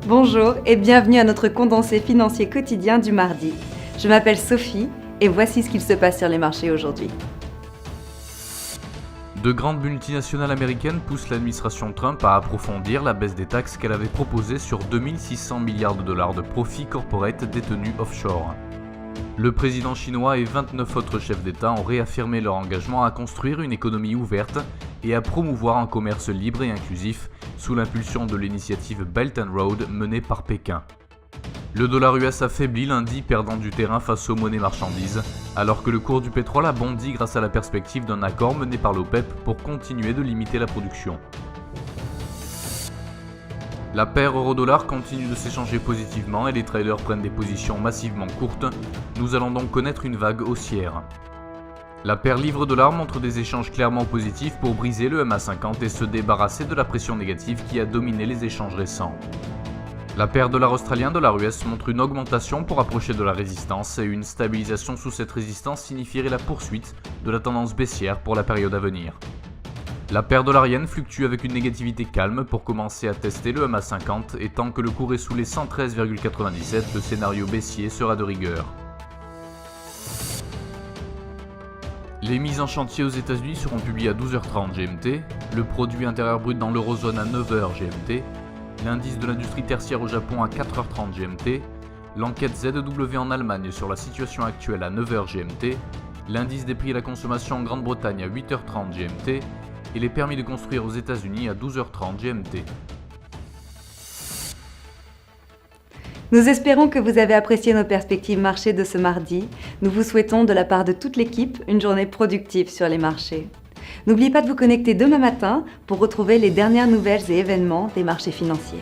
Bonjour et bienvenue à notre condensé financier quotidien du mardi. Je m'appelle Sophie et voici ce qu'il se passe sur les marchés aujourd'hui. De grandes multinationales américaines poussent l'administration Trump à approfondir la baisse des taxes qu'elle avait proposée sur 2600 milliards de dollars de profits corporate détenus offshore. Le président chinois et 29 autres chefs d'État ont réaffirmé leur engagement à construire une économie ouverte et à promouvoir un commerce libre et inclusif sous l'impulsion de l'initiative Belt and Road menée par Pékin. Le dollar US affaiblit lundi, perdant du terrain face aux monnaies marchandises, alors que le cours du pétrole a bondi grâce à la perspective d'un accord mené par l'OPEP pour continuer de limiter la production. La paire euro-dollar continue de s'échanger positivement et les traders prennent des positions massivement courtes. Nous allons donc connaître une vague haussière. La paire livre-dollar montre des échanges clairement positifs pour briser le MA50 et se débarrasser de la pression négative qui a dominé les échanges récents. La paire dollar australien dollar US montre une augmentation pour approcher de la résistance et une stabilisation sous cette résistance signifierait la poursuite de la tendance baissière pour la période à venir. La paire dollarienne fluctue avec une négativité calme pour commencer à tester le MA50 et tant que le cours est sous les 113,97, le scénario baissier sera de rigueur. Les mises en chantier aux États-Unis seront publiées à 12h30 GMT, le produit intérieur brut dans l'eurozone à 9h GMT, l'indice de l'industrie tertiaire au Japon à 4h30 GMT, l'enquête ZEW en Allemagne sur la situation actuelle à 9h GMT, l'indice des prix à la consommation en Grande-Bretagne à 8h30 GMT et les permis de construire aux États-Unis à 12h30 GMT. Nous espérons que vous avez apprécié nos perspectives marché de ce mardi. Nous vous souhaitons de la part de toute l'équipe une journée productive sur les marchés. N'oubliez pas de vous connecter demain matin pour retrouver les dernières nouvelles et événements des marchés financiers.